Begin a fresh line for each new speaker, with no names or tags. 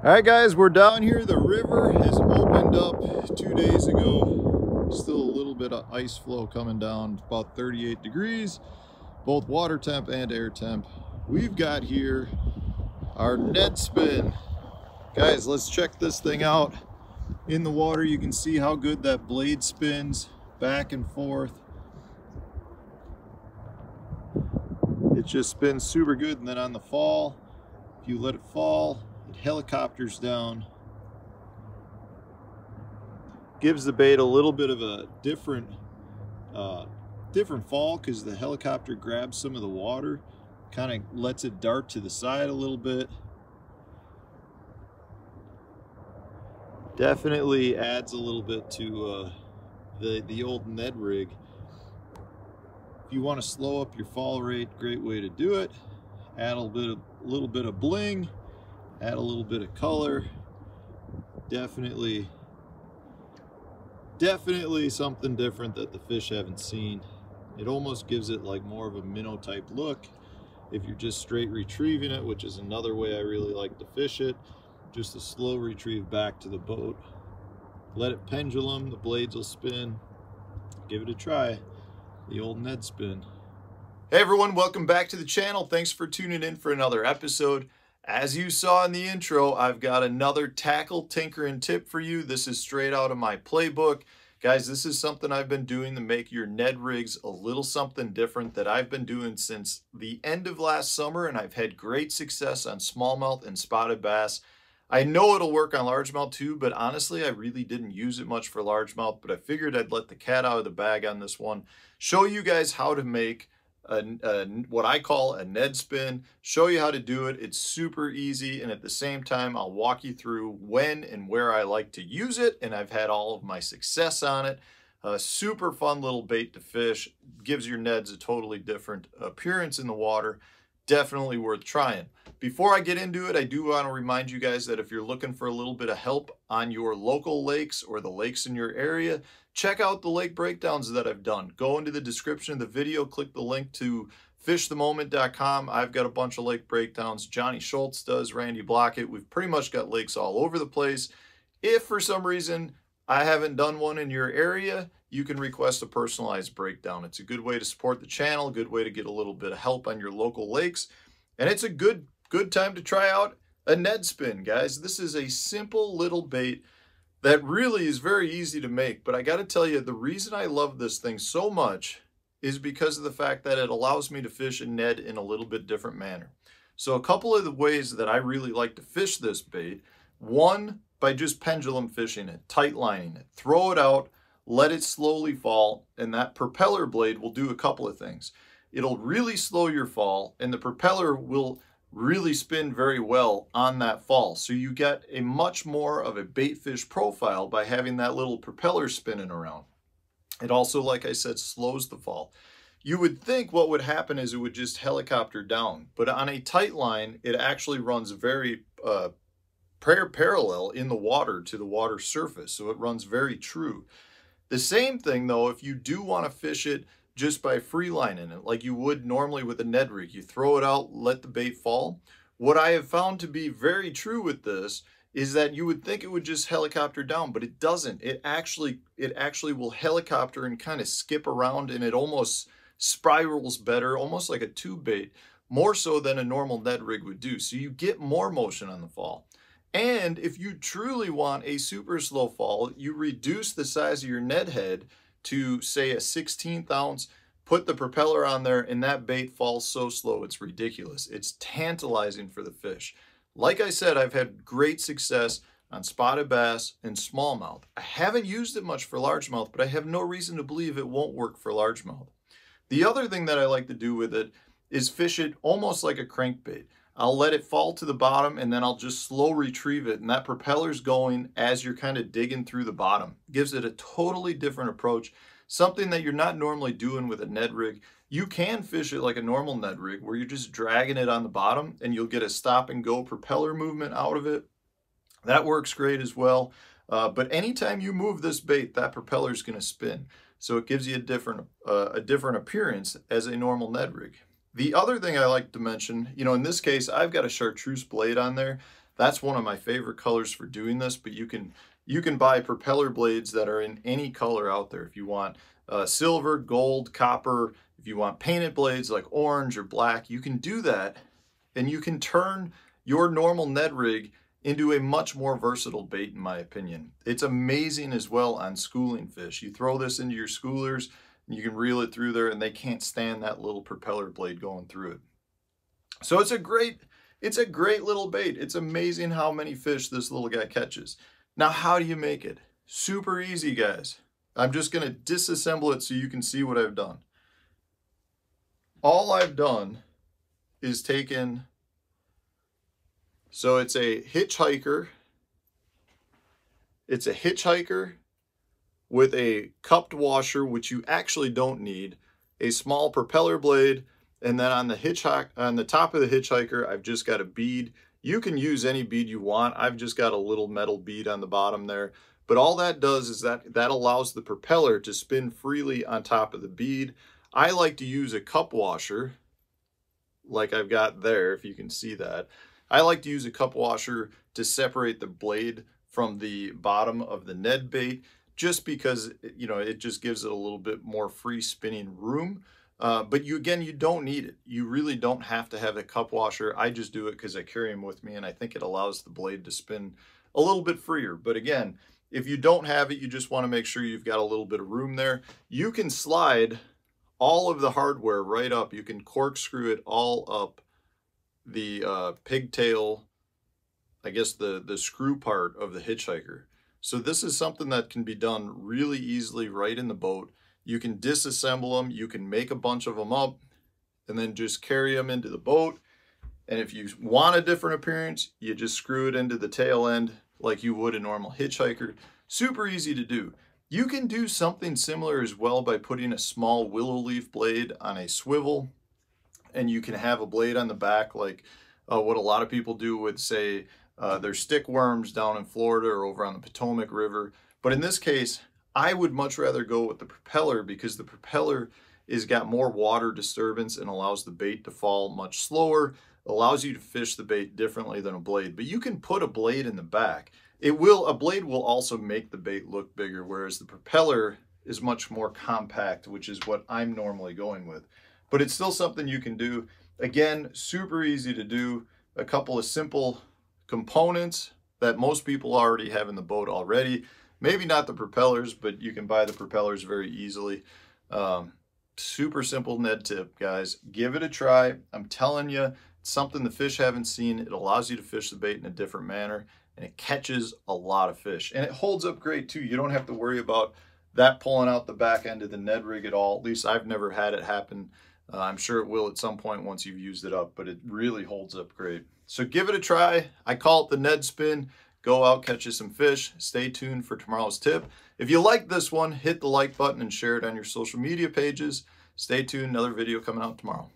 All right, guys, we're down here. The river has opened up 2 days ago. Still a little bit of ice flow coming down, about 38 degrees, both water temp and air temp. We've got here our Ned spin. Guys, let's check this thing out. In the water, you can see how good that blade spins back and forth. It just spins super good. And then on the fall, if you let it fall, it helicopters down, gives the bait a little bit of a different fall, because the helicopter grabs some of the water, kind of lets it dart to the side a little bit. Definitely adds a little bit to the old Ned rig. If you want to slow up your fall rate, great way to do it. Add a little bit of bling, add a little bit of color. Definitely something different that the fish haven't seen. It almost gives it like more of a minnow type look. If you're just straight retrieving it, which is another way I really like to fish it, just a slow retrieve back to the boat. Let it pendulum, the blades will spin. Give it a try, the old Ned spin. Hey everyone, welcome back to the channel. Thanks for tuning in for another episode. As you saw in the intro, I've got another tackle tinkering tip for you. This is straight out of my playbook. Guys, this is something I've been doing to make your Ned rigs a little something different that I've been doing since the end of last summer, and I've had great success on smallmouth and spotted bass. I know it'll work on largemouth too, but honestly, I really didn't use it much for largemouth, but I figured I'd let the cat out of the bag on this one. Show you guys how to make what I call a Ned spin, show you how to do it. It's super easy, and at the same time I'll walk you through when and where I like to use it, and I've had all of my success on it. Super fun little bait to fish, gives your Neds a totally different appearance in the water. Definitely worth trying. Before I get into it, I do want to remind you guys that if you're looking for a little bit of help on your local lakes or the lakes in your area, check out the lake breakdowns that I've done. Go into the description of the video, click the link to fishthemoment.com. I've got a bunch of lake breakdowns. Johnny Schultz does, Randy Blockett. We've pretty much got lakes all over the place. If for some reason I haven't done one in your area, you can request a personalized breakdown. It's a good way to support the channel, a good way to get a little bit of help on your local lakes. And it's a good time to try out a Ned spin, guys. This is a simple little bait that really is very easy to make. But I got to tell you, the reason I love this thing so much is because of the fact that it allows me to fish a Ned in a little bit different manner. So a couple of the ways that I really like to fish this bait: one, by just pendulum fishing it, tight lining it, throw it out, let it slowly fall, and that propeller blade will do a couple of things. It'll really slow your fall, and the propeller will really spin very well on that fall. So you get a much more of a bait fish profile by having that little propeller spinning around. It also, like I said, slows the fall. You would think what would happen is it would just helicopter down, but on a tight line, it actually runs very parallel in the water to the water surface, so it runs very true. The same thing though, if you do want to fish it just by free lining it like you would normally with a Ned rig, you throw it out, let the bait fall. What I have found to be very true with this is that you would think it would just helicopter down, but it doesn't. It actually will helicopter and kind of skip around, and it almost spirals better, almost like a tube bait, more so than a normal Ned rig would do. So you get more motion on the fall. And if you truly want a super slow fall, you reduce the size of your Ned head to, say, a 16th ounce, put the propeller on there, and that bait falls so slow it's ridiculous. It's tantalizing for the fish. Like I said, I've had great success on spotted bass and smallmouth. I haven't used it much for largemouth, but I have no reason to believe it won't work for largemouth. The other thing that I like to do with it is fish it almost like a crankbait. I'll let it fall to the bottom, and then I'll just slow retrieve it, and that propeller's going as you're kind of digging through the bottom. Gives it a totally different approach, something that you're not normally doing with a Ned rig. You can fish it like a normal Ned rig where you're just dragging it on the bottom and you'll get a stop and go propeller movement out of it. That works great as well. But anytime you move this bait, that propeller is going to spin. So it gives you a different appearance as a normal Ned rig. The other thing I like to mention, in this case, I've got a chartreuse blade on there. That's one of my favorite colors for doing this, but you can buy propeller blades that are in any color out there. If you want silver, gold, copper, if you want painted blades like orange or black, you can do that, and you can turn your normal Ned rig into a much more versatile bait, in my opinion. It's amazing as well on schooling fish. You throw this into your schoolers, and you can reel it through there, and they can't stand that little propeller blade going through it. So it's a great little bait. It's amazing how many fish this little guy catches. Now, how do you make it? Super easy, guys. I'm just going to disassemble it so you can see what I've done. All I've done is taken, so it's a hitchhiker. It's a hitchhiker with a cupped washer, which you actually don't need, a small propeller blade, and then on the top of the hitchhiker, I've just got a bead. You can use any bead you want. I've just got a little metal bead on the bottom there. But all that does is that allows the propeller to spin freely on top of the bead. I like to use a cup washer, like I've got there, if you can see that. I like to use a cup washer to separate the blade from the bottom of the Ned bait, just because, you know, it just gives it a little bit more free spinning room. But again, you don't need it. You really don't have to have a cup washer. I just do it because I carry them with me, and I think it allows the blade to spin a little bit freer. But again, if you don't have it, you just want to make sure you've got a little bit of room there. You can slide all of the hardware right up. You can corkscrew it all up the pigtail, I guess the screw part of the hitchhiker. So this is something that can be done really easily right in the boat. You can disassemble them, you can make a bunch of them up, and then just carry them into the boat. And if you want a different appearance, you just screw it into the tail end like you would a normal hitchhiker. Super easy to do. You can do something similar as well by putting a small willow leaf blade on a swivel, and you can have a blade on the back like what a lot of people do with, say, their stick worms down in Florida or over on the Potomac River. But in this case, I would much rather go with the propeller, because the propeller is got more water disturbance and allows the bait to fall much slower, allows you to fish the bait differently than a blade. But you can put a blade in the back. A blade will also make the bait look bigger, whereas the propeller is much more compact, which is what I'm normally going with. But it's still something you can do. Again, super easy to do. A couple of simple components that most people already have in the boat already. Maybe not the propellers, but you can buy the propellers very easily. Super simple Ned tip, guys. Give it a try. I'm telling you, it's something the fish haven't seen. It allows you to fish the bait in a different manner, and it catches a lot of fish. And it holds up great too. You don't have to worry about that pulling out the back end of the Ned rig at all. At least I've never had it happen. I'm sure it will at some point once you've used it up, but it really holds up great. So give it a try. I call it the Ned spin. Go out, catch you some fish. Stay tuned for tomorrow's tip. If you like this one, hit the like button and share it on your social media pages. Stay tuned, another video coming out tomorrow.